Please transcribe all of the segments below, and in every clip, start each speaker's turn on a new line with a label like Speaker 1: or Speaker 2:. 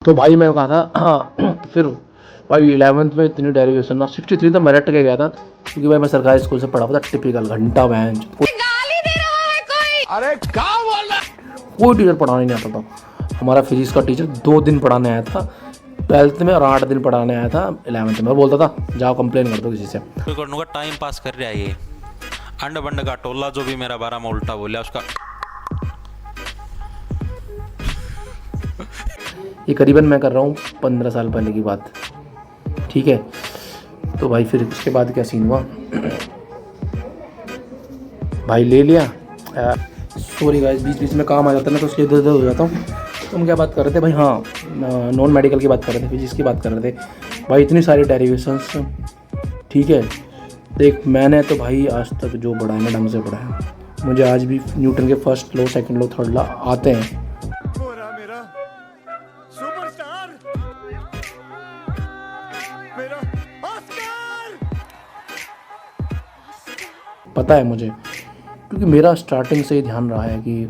Speaker 1: तो भाई मैं कहा था हाँ फिर भाई 11th में इतनी डेरिवेशन ना 63 तो मेरिट के गया था क्योंकि भाई मैं सरकारी स्कूल से पढ़ा हुआ था। टिपिकल घंटा बैंच
Speaker 2: गाली दे रहा है कोई। अरे क्या बोल रहा है?
Speaker 1: कोई टीचर पढ़ाने नहीं आता था। हमारा फिजिक्स का टीचर 2 दिन पढ़ाने आया था 12th में और 8 दिन पढ़ाने आया था 11th में। बोलता था जाओ कंप्लेन कर दो किसी से।
Speaker 3: टाइम पास कर रहा है ये अंड बंड का टोला जो भी मेरा बारा में उल्टा बोला उसका।
Speaker 1: ये करीबन मैं कर रहा हूँ 15 साल पहले की बात, ठीक है। तो भाई फिर उसके बाद क्या सीन हुआ, भाई ले लिया। सॉरी गाइस, बीच बीच में काम आ जाता है ना तो इसलिए इधर उधर हो जाता हूँ। तो हम क्या बात कर रहे थे भाई, हाँ नॉन मेडिकल की बात कर रहे थे, फिजिक्स की बात कर रहे थे। भाई इतनी सारी डेरिवेशंस, ठीक है। देख मैंने तो भाई आज तक जो पढ़ा है ना ढंग से पढ़ा है। मुझे आज भी न्यूटन के first law, second law, third law आते हैं। पता है मुझे, क्योंकि मेरा स्टार्टिंग से ही ध्यान रहा है कि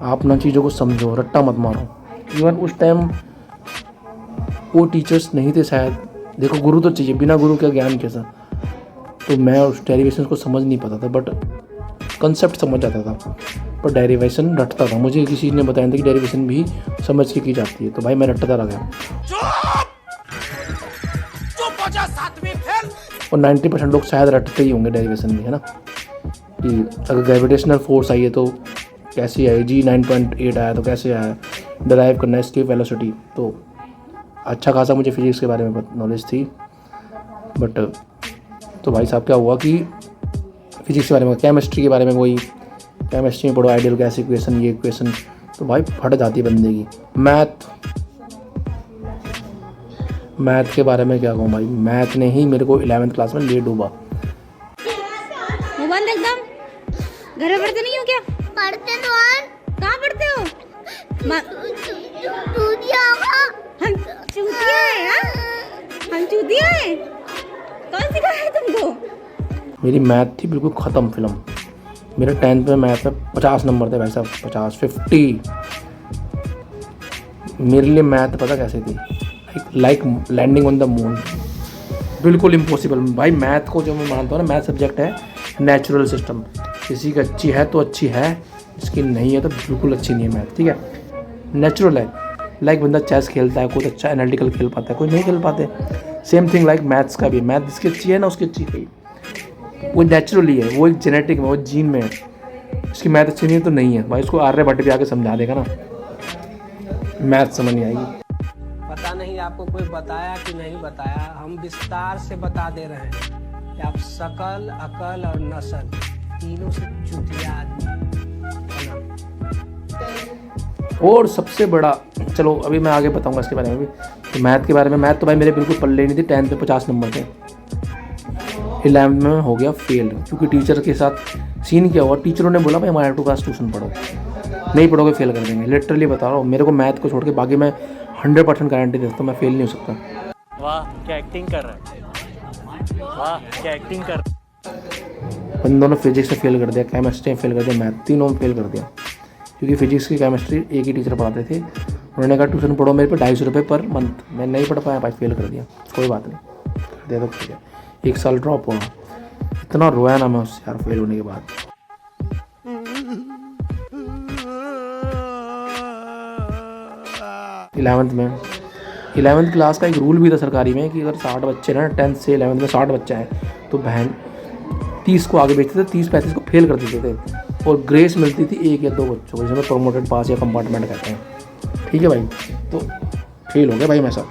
Speaker 1: आप ना चीज़ों को समझो, रट्टा मत मारो। इवन उस टाइम वो टीचर्स नहीं थे शायद। देखो गुरु तो चाहिए, बिना गुरु का ज्ञान कैसा। तो मैं उस डेरिवेशन को समझ नहीं पाता था, बट कंसेप्ट समझ जाता था। पर डेरिवेशन रटता था। मुझे किसी ने बताया था कि डेरिवेशन भी समझ के की जाती है, तो भाई मैं रटता रह गया। और 90% लोग शायद रटते ही होंगे डेरिवेशन भी, है ना। कि अगर ग्रेविटेशनल फोर्स आई है तो कैसे आई, G 9.8 आया तो कैसे आया, डराइव करना है इसकी वेलोसिटी। तो अच्छा खासा मुझे फिजिक्स के बारे में नॉलेज थी। बट तो भाई साहब क्या हुआ कि फिजिक्स के बारे में, केमिस्ट्री के बारे में, वही केमिस्ट्री में पढ़ो आइडियल गैस इक्वेशन, ये इक्वेशन तो भाई फट जाती है बंदे की। मैथ के बारे में क्या कहूँ भाई, मैथ ने ही मेरे को 11th क्लास में ले डूबा।
Speaker 4: बंद एकदम। घर में पढ़ते नहीं हो क्या?
Speaker 5: पढ़ते तो हैं।
Speaker 4: कहाँ पढ़ते हो? हम चूतिया है, हाँ? हम चूतिया है? कौन सिखाया है तुमको?
Speaker 1: मेरी मैथ थी बिल्कुल ख़त्म फिल्म। मेरे 10th में मैथ में 50 नंबर थे भाई साहब, 50 मेरे लिए मैथ पता कैसे थी, like landing on the moon, बिल्कुल इम्पॉसिबल। भाई मैथ को जो मैं मानता हूँ ना, मैथ सब्जेक्ट है नेचुरल सिस्टम। किसी की अच्छी है तो अच्छी है, जिसकी नहीं है तो बिल्कुल अच्छी नहीं है मैथ, ठीक है। नेचुरल है, लाइक बंदा चेस खेलता है, कोई अच्छा एनालिटिकल खेल पाता है, कोई नहीं खेल पाते। सेम थिंग लाइक मैथ्स का भी, मैथ जिसकी अच्छी है ना उसकी अच्छी है, वो नेचुरली है, वो एक जेनेटिक में, वो जीन में है। उसकी मैथ अच्छी नहीं है तो नहीं है भाई, उसको आर्यभट्ट भी आके समझा देगा ना, मैथ समझ नहीं आएगी।
Speaker 6: पता नहीं आपको कोई बताया कि नहीं बताया, हम विस्तार से बता दे रहे हैं कि आप शकल, अकल और नस्ल तीनों से चुतिया आदमी।
Speaker 1: और सबसे बड़ा, चलो अभी मैं आगे बताऊंगा इसके बारे में भी। तो मैथ के बारे में, मैथ तो भाई मेरे बिल्कुल पल्ले नहीं थी। 10th में 50 नंबर थे, 11th में हो गया फेल। क्योंकि टीचर के साथ सीन क्या हुआ, टीचरों ने बोला भाई हमारे टू क्लास ट्यूशन पढ़ो, नहीं पढ़ोगे फेल कर देंगे। लिटरली बता रहा हूँ, मेरे को मैथ को छोड़ के बाकी मैं 100% गारंटी देता हूँ मैं फेल नहीं हो सकता।
Speaker 7: वाह क्या एक्टिंग कर रहा है, वाह क्या एक्टिंग कर।
Speaker 1: इन दोनों फिजिक्स में फेल कर दिया, केमिस्ट्री में फेल कर दिया, मैथ तीनों में फेल कर दिया। क्योंकि फिजिक्स की केमिस्ट्री एक ही टीचर पढ़ाते थे। उन्होंने कहा ट्यूशन पढ़ो मेरे पे 250 रुपये पर मंथ। मैं नहीं पढ़ पाया भाई, फेल कर दिया। कोई बात नहीं, दे दो, ठीक है। 1 साल ड्रॉप हुआ। इतना रोया ना मैं उससे यार, फेल होने के बाद। इलेवेंथ क्लास का एक रूल भी था सरकारी में कि अगर 60 बच्चे ना 10th से 11th में 60 बच्चे हैं तो बहन 30 को आगे भेजते थे, 30-35 को फेल कर देते थे। और ग्रेस मिलती थी 1 या 2 बच्चों को, जिसमें प्रोमोटेड पास या कंपार्टमेंट कहते हैं, ठीक है भाई। तो फेल हो गया भाई मैं सब।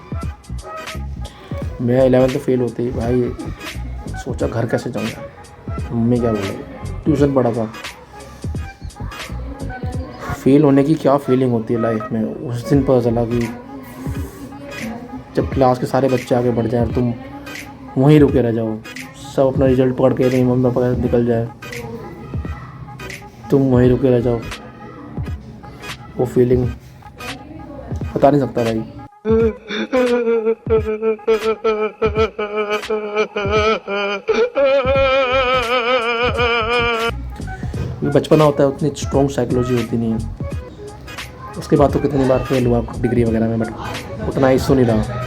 Speaker 1: मैं 11th में फेल होते ही भाई सोचा घर कैसे जाऊँगा, मम्मी क्या बोले, ट्यूशन पढ़ा था। फेल होने की क्या फीलिंग होती है लाइफ में, उस दिन पता चला कि जब क्लास के सारे बच्चे आगे बढ़ जाएं और तुम वहीं रुके रह जाओ, सब अपना रिजल्ट पढ़ के नहीं मम्मी पापा निकल जाए, तुम वहीं रुके रह जाओ, वो फीलिंग बता नहीं सकता भाई। बचपना होता है, उतनी स्ट्रॉन्ग साइकोलॉजी होती नहीं है। उसके बाद तो कितनी बार फेल हुआ डिग्री वगैरह में, बट उतना ही सुन ही रहा।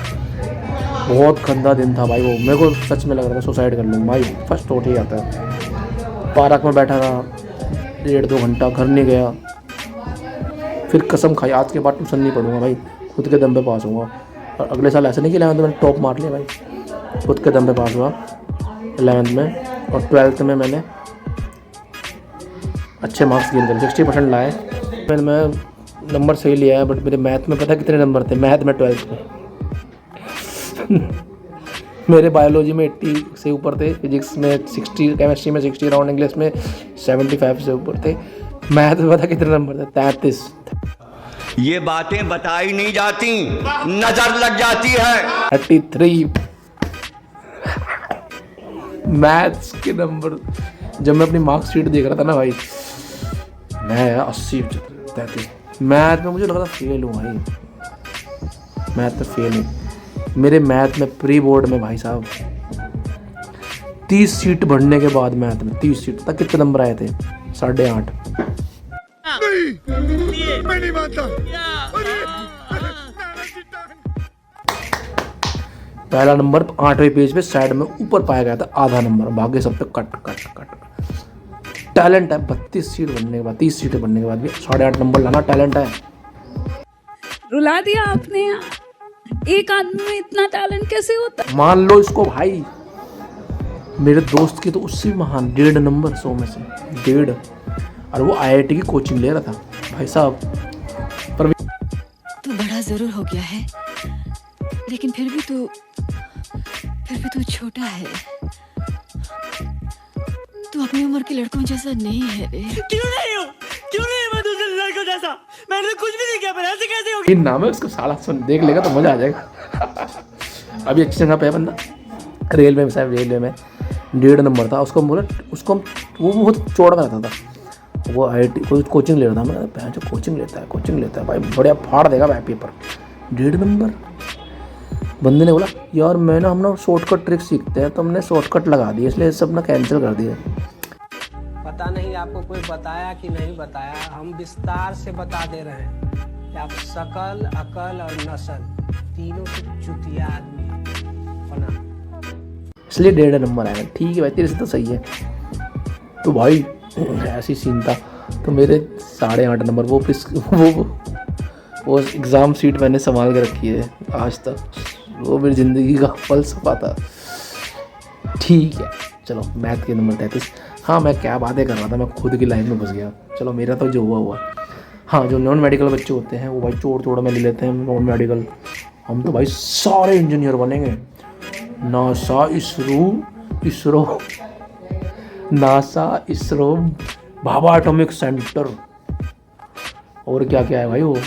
Speaker 1: बहुत गंदा दिन था भाई वो, मेरे को सच में लग रहा था सुसाइड कर लूँ भाई। फर्स्ट उठ ही आता है। पार्क में बैठा रहा 1.5-2 घंटा, घर नहीं गया। फिर कसम खाई आज के बाद ट्यूशन नहीं पढ़ूंगा भाई, खुद के दम पे पास होऊंगा। और अगले साल ऐसे नहीं कि 11th में टॉप मार लिया भाई, खुद के दम पे पास हुआ 11th में। और 12th में मैंने अच्छे मार्क्स गेन करे, 60% लाए। फिर मैं नंबर सही लिया है, बट मेरे मैथ में पता कितने नंबर थे मैथ में 12th में मेरे बायोलॉजी में 80 से ऊपर थे, फिजिक्स में 60, केमिस्ट्री में 60 अराउंड, इंग्लिश में 75 से ऊपर थे। मैथ में पता कितने नंबर थे? 33।
Speaker 5: ये बातें बताई नहीं जाती, नजर लग जाती है।
Speaker 1: 33 मैथ्स के नंबर। जब मैं अपनी मार्कशीट देख रहा था ना भाई, मैं 80 33 मैथ में मुझे लग रहा था फेल हूँ भाई, मैथ में फेल हूँ। मेरे मैथ में प्री बोर्ड में भाई साहब 30 सीट बढ़ने के बाद मैथ में 30 सीट तक कितने नंबर आए थे? 8.5।
Speaker 2: मैं नहीं मानता।
Speaker 1: पहला नंबर 8वें पेज पे साइड में ऊपर पाया गया था, आधा नंबर, बाकी सब पे कट कट कट। टैलेंट है। 32 सीट बनने के बाद, 30 सीटें बनने के बाद भी 8.5 नंबर लाना टैलेंट है।
Speaker 8: रुला दिया आपने यार, एक आदमी में इतना टैलेंट कैसे होता है?
Speaker 1: मान लो इसको भाई, मेरे दोस्त की तो उससे भी महान 1.5 नंबर 100 में से 1.5, और वो IIT की कोचिंग ले रहा था भाई साहब। पर
Speaker 8: तू बड़ा जरूर हो गया है, लेकिन फिर भी तू छोटा है। तू अपनी उम्र के लड़कों जैसा नहीं है रे।
Speaker 7: क्यों नहीं हूँ? क्यों नहीं मैं दूसरे लड़कों जैसा? मैंने तो कुछ भी नहीं किया, पर ऐसे कैसे हो?
Speaker 1: इन नाम है उसको, साला सुन देख लेगा तो मजा आ जाएगा। अभी अच्छी जगह पे है बंदा, रेलवे में साहब, रेलवे में 1.5 नंबर था। उसको बोला, उसको वो बहुत चौड़ा रहता था, वो IIT कोई कोचिंग ले रहा था। मैं जो कोचिंग लेता है भाई, बढ़िया फाड़ देगा भाई पेपर। 1.5 नंबर। बंदे ने बोला यार हम ना शॉर्टकट ट्रिक सीखते हैं, तो हमने शॉर्टकट लगा दी, इसलिए सब ना कैंसिल कर दिया।
Speaker 6: पता नहीं आपको कोई बताया कि नहीं बताया, हम विस्तार से बता दे रहे हैं कि आप शकल, अकल और नस्ल तीनों से चुतिया आदमी फना,
Speaker 1: इसलिए 1.5 नंबर आया। ठीक है भाई, तेरे से तो सही है। तो भाई ऐसी सीन था। तो मेरे 8.5 नंबर वो एग्ज़ाम सीट मैंने संभाल के रखी है आज तक। वो मेरी ज़िंदगी का फलसफा था। ठीक है चलो, मैथ के नंबर 33। हाँ, मैं क्या बातें कर रहा था, मैं खुद की लाइन में घुस गया। चलो, मेरा तो जो हुआ। हाँ, जो नॉन मेडिकल बच्चे होते हैं वो भाई चोड़ में ले लेते हैं नॉन मेडिकल। हम तो भाई सारे इंजीनियर बनेंगे। NASA, ISRO, Bhabha atomic centre, और क्या क्या है भाई, वो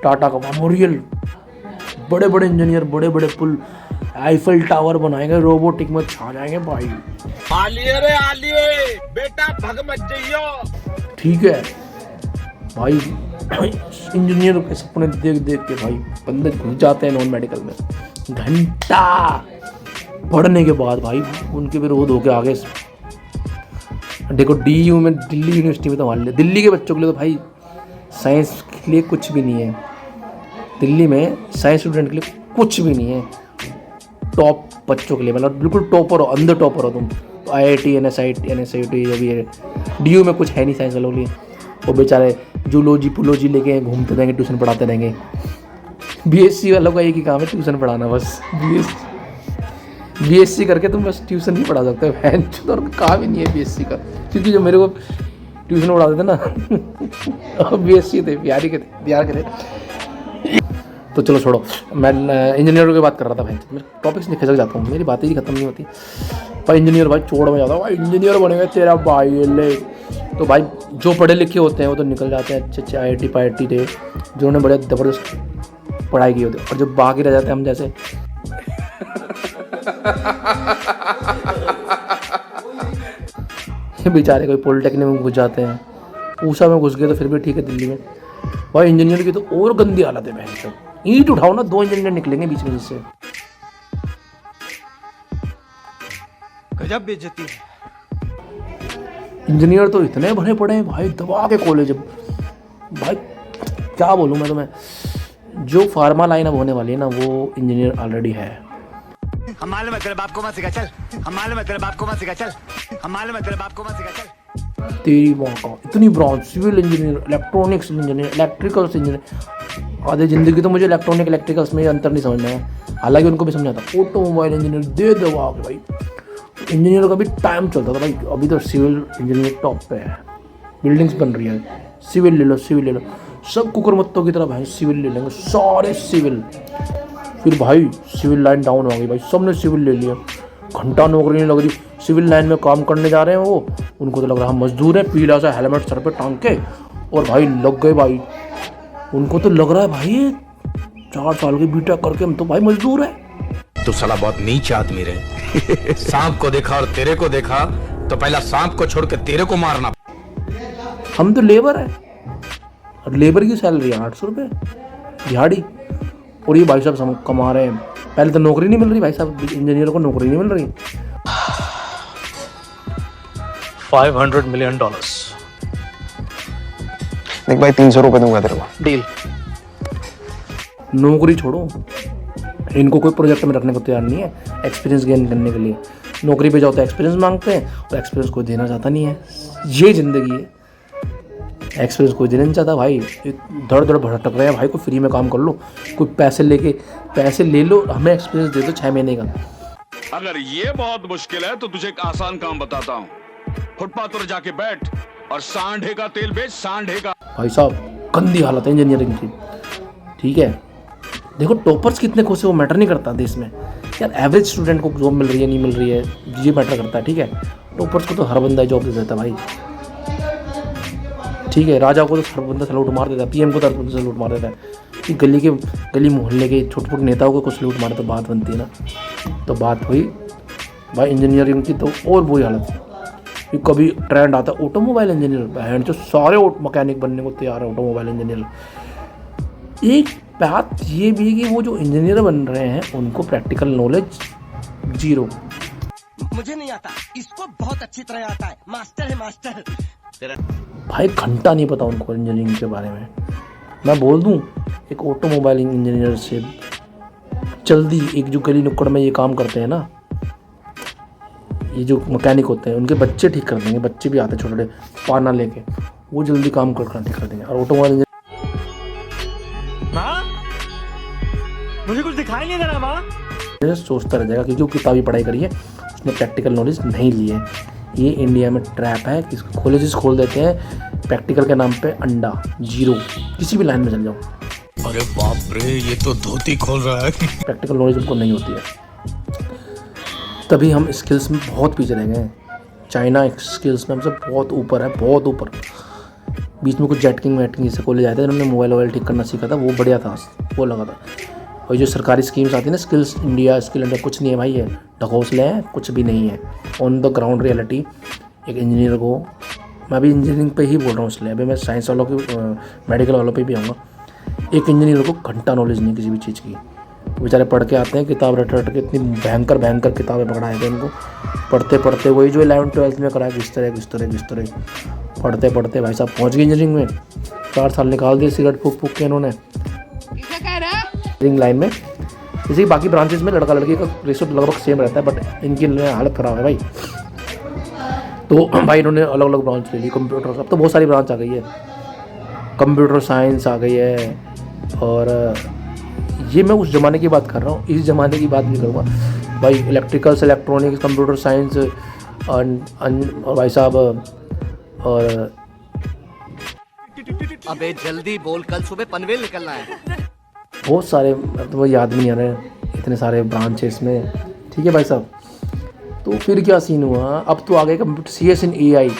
Speaker 1: टाटा का मेमोरियल, बड़े बड़े इंजीनियर, बड़े बड़े पुल, आईफल टावर बनाएंगे, रोबोटिक में छा जाएंगे भाई।
Speaker 2: आलिए बेटा भग मत जाइयो।
Speaker 1: ठीक है भाई, इंजीनियर के सपने देख देख के भाई बंदे घुस जाते हैं नॉन मेडिकल में। घंटा पढ़ने के बाद भाई उनके विरोध होके आगे देखो। DU में, दिल्ली यूनिवर्सिटी में तो मान लिया, दिल्ली के बच्चों के लिए तो भाई साइंस के लिए कुछ भी नहीं है। दिल्ली में साइंस स्टूडेंट के लिए कुछ भी नहीं है। टॉप बच्चों के लिए, मतलब बिल्कुल टॉपर हो, अंदर टॉपर हो तुम। तो IIT, NSIT जो भी है। DU में कुछ है नहीं साइंस वालों के लिए। वो बेचारे जूलॉजी पुलॉजी लेके घूमते रहेंगे, ट्यूशन पढ़ाते रहेंगे। BSc वालों का एक ही काम है, ट्यूशन पढ़ाना बस। BSc करके तुम बस ट्यूशन नहीं पढ़ा सकते हो। और काम ही नहीं है BSc का, क्योंकि जो मेरे को ट्यूशन पढ़ाते थे ना BSc थे, बिहार के थे। तो चलो छोड़ो, मैं इंजीनियरों की बात कर रहा था भाई। मैं टॉपिक से खिसक जाता हूँ, मेरी बातें ही खत्म नहीं होती भाई। इंजीनियर भाई चोड़ में जाता हूँ भाई, इंजीनियर बनेगा तेरा भाई ले। तो भाई जो पढ़े लिखे होते हैं वो तो निकल जाते हैं अच्छे IIT पार्टी थे, जिन्होंने बड़े ज़बरदस्त पढ़ाई की होती है। और जो बाकी रह जाते हैं हम जैसे बेचारे कोई पॉलिटेक्निक में घुस जाते हैं, ऊषा में घुस गए तो फिर भी ठीक है। दिल्ली में भाई इंजीनियर की तो और गंदी हालत है बहन सब। ईंट उठाओ ना, 2 इंजीनियर निकलेंगे बीच में जिससे।
Speaker 2: गजब बेइज्जती है।
Speaker 1: इंजीनियर तो इतने भरे पड़े हैं भाई, दबा के कॉलेज। भाई क्या बोलूँ मैं तुम्हें, जो फार्मा लाइन अब होने वाली है ना, वो इंजीनियर ऑलरेडी है।
Speaker 2: हम मालूम है तेरे बाप को मत सिखा चल, हम मालूम है तेरे बाप को मत सिखा चल, हम मालूम है तेरे बाप को मत सिखा चल।
Speaker 1: तेरी माँ का इतनी branch, civil engineer, electronics engineer, electricals engineer. आधी ज़िंदगी तो मुझे इलेक्ट्रॉनिक इलेक्ट्रिकल्स में अंतर नहीं समझ में आया, हालांकि उनको भी समझा था। ऑटोमोबाइल इंजीनियर दे दो आप भाई, इंजीनियर का भी टाइम चलता था भाई। अभी तो सिविल इंजीनियर टॉप पे है, बिल्डिंग्स बन रही है, सिविल ले लो, सिविल ले लो। सब कुकरमुत्तों की तरह भाई सिविल ले लेंगे, सारे सिविल। फिर भाई सिविल लाइन डाउन हो गई भाई, सबने सिविल ले लिया, घंटा नौकरी नहीं लग रही। सिविल लाइन में काम करने जा रहे हैं वो, उनको तो लग रहा है मजदूर है, पीला सा हेलमेट सर पे टांग के, और भाई लग गए भाई। उनको तो लग रहा है भाई 4 साल की बीटेक करके हम तो भाई मजदूर है।
Speaker 2: तू साला बहुत नीच आदमी रे। सांप को देखा और तेरे को देखा तो पहला सांप को छोड़ के तेरे को मारना।
Speaker 1: हम तो लेबर है, और लेबर की सैलरी 800 रुपये दिहाड़ी, और ये भाई साहब सब कमा रहे हैं। पहले तो नौकरी नहीं मिल रही भाई साहब, इंजीनियर को नौकरी नहीं मिल रही।
Speaker 7: $500 million
Speaker 9: देख भाई 300 रुपये दूंगा तेरे को।
Speaker 7: डील।
Speaker 1: नौकरी छोड़ो, इनको कोई प्रोजेक्ट में रखने को तैयार नहीं है एक्सपीरियंस गेन करने के लिए। नौकरी पे जाओ तो एक्सपीरियंस मांगते हैं, और एक्सपीरियंस कोई देना चाहता नहीं है। ये ज़िंदगी है, एक्सपीरियंस कोई देना नहीं चाहता भाई। धड़ धड़ भटक रहे हैं भाई, कोई फ्री में काम कर लो, कोई पैसे ले लो, हमें एक्सपीरियंस दे दो 6 महीने का।
Speaker 10: अगर ये बहुत मुश्किल है तो तुझे एक आसान काम बताता हूँ, फुटपाथ पर जाके बैठ और सांढे का तेल बेच, सांढे का।
Speaker 1: भाई साहब गंदी हालत है इंजीनियरिंग की, ठीक है। देखो टॉपर्स कितने खुश है वो मैटर नहीं करता देश में यार, एवरेज स्टूडेंट को जॉब मिल रही है नहीं मिल रही है ये मैटर करता है, ठीक है। टॉपर्स को तो हर बंदा जॉब दे देता है भाई, ठीक है। राजा को तो हर बंदा सैल्यूट मार देता है, पीएम को तो हर बंदा सैल्यूट मार देता है, कि गली मोहल्ले के छोटे छोटे नेताओं को कुछ सैल्यूट मारे तो बात बनती है ना। तो बात हुई भाई इंजीनियरिंग की, तो और बुरी हालत है। कभी ट्रेंड आता है ऑटोमोबाइल इंजीनियर, बहन जो सारे मैकेनिक बनने को तैयार है ऑटोमोबाइल इंजीनियर। एक बात ये भी है कि वो जो इंजीनियर बन रहे हैं उनको प्रैक्टिकल नॉलेज 0।
Speaker 2: मुझे नहीं आता, इसको बहुत अच्छी तरह आता है, मास्टर है मास्टर।
Speaker 1: भाई घंटा नहीं पता उनको इंजीनियरिंग के बारे में। मैं बोल दूं एक ऑटोमोबाइल इंजीनियर से जल्दी, एक जो गली नुक्कड़ में ये काम करते हैं ना, ये जो मैकेनिक होते हैं उनके बच्चे ठीक कर देंगे। बच्चे भी आते हैं छोटे छोटे पाना लेके, वो जल्दी काम कर ठीक कर देंगे। और ऑटोमोबाइल इंजीनियर
Speaker 7: मुझे कुछ दिखाई नहीं दे रहा माँ।
Speaker 1: सोचता रह जाएगा क्योंकि वो किताबी पढ़ाई करी है, उसने प्रैक्टिकल नॉलेज नहीं ली है। ये इंडिया में ट्रैप है कि कॉलेजेस खोल देते हैं प्रैक्टिकल के नाम पे, अंडा 0 किसी भी लाइन में चल जाओ।
Speaker 2: अरे बाप रे, ये तो धोती खोल रहा है।
Speaker 1: प्रैक्टिकल नॉलेज उनको नहीं होती है, तभी हम स्किल्स में बहुत पीछे रह गए। चाइना स्किल्स में हमसे बहुत ऊपर है, बहुत ऊपर। बीच में कुछ जेटकिंग वेटकिंग जैसे कॉलेज आए थे, उन्होंने मोबाइल ठीक करना सीखा था, वो बढ़िया था, वो लगा था। और जो सरकारी स्कीम्स आती है ना, स्किल इंडिया, कुछ नहीं है भाई, ये ढकोसले हैं, कुछ भी नहीं है। ऑन द ग्राउंड रियलिटी एक इंजीनियर को, मैं अभी इंजीनियरिंग पे ही बोल रहा हूँ इसलिए, अभी मैं साइंस वालों की मेडिकल वालों पे भी आऊँगा। एक इंजीनियर को घंटा नॉलेज नहीं किसी भी चीज़ की, बेचारे पढ़ के आते हैं किताब रट के, इतनी भयंकर किताबें पढ़ाए थे उनको, पढ़ते वही जो 11th-12th में कराया, किस तरह पढ़ते भाई साहब पहुँच गए इंजीनियरिंग में। 4 साल निकाल दिए सिगरेट फूक के इन्होंने इंजीनियरिंग लाइन में। जैसे कि बाकी ब्रांचेस में लड़का लड़की का रेशो लगभग सेम रहता है, बट इनकी हालत ख़राब है भाई। तो भाई इन्होंने अलग अलग ब्रांच ले ली, कंप्यूटर, अब तो बहुत सारी ब्रांच आ गई है, कंप्यूटर साइंस आ गई है। और ये मैं उस ज़माने की बात कर रहा हूँ, इस ज़माने की बात नहीं करूँगा भाई। इलेक्ट्रिकल्स, इलेक्ट्रॉनिक्स, कंप्यूटर साइंस और भाई साहब, और
Speaker 2: अबे जल्दी बोल, कल सुबह पनवेल निकलना है।
Speaker 1: बहुत सारे, अब तो वो याद भी नहीं आ रहे, इतने सारे ब्रांच है इसमें, ठीक है भाई साहब। तो फिर क्या सीन हुआ, अब तो आ गए कंप्यूटर CS इन AI,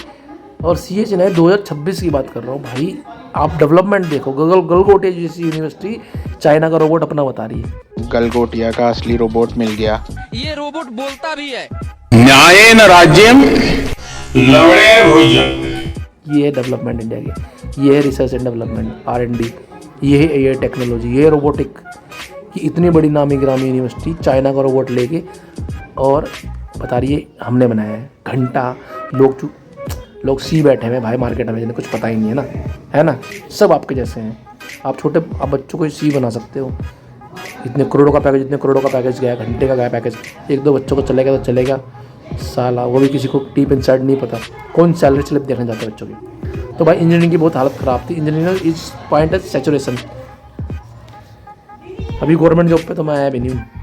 Speaker 1: और CS इन AI 2026 की बात कर रहा हूँ भाई। आप डेवलपमेंट देखो, गलगोटिया जैसी यूनिवर्सिटी चाइना का रोबोट अपना बता रही है।
Speaker 9: गलगोटिया का असली रोबोट मिल गया।
Speaker 2: ये रोबोट बोलता भी है।
Speaker 10: न्यायेन राज्यम लवणे भुजन।
Speaker 1: ये है डेवलपमेंट इंडिया की, ये है रिसर्च एंड डेवलपमेंट R&D, ये है AI टेक्नोलॉजी, ये है रोबोटिक। कि इतनी बड़ी नामी ग्रामी यूनिवर्सिटी चाइना का रोबोट लेके और बता रही है हमने बनाया है। घंटा लोग सी बैठे हुए भाई मार्केट में, जिन्हें कुछ पता ही नहीं है ना, सब आपके जैसे हैं। आप बच्चों को सी बना सकते हो। इतने करोड़ों का पैकेज गया, घंटे का गया पैकेज, 1-2 बच्चों को चलेगा तो चलेगा साला, वो भी किसी को डीप इनसाइड नहीं पता, कौन सैलरी स्लिप देखने जाता है बच्चों की। तो भाई इंजीनियरिंग की बहुत हालत ख़राब थी। इंजीनियरिंग इस पॉइंट है सैचुरेशन। अभी गवर्नमेंट जॉब पे तो मैं आया भी नहीं हूँ।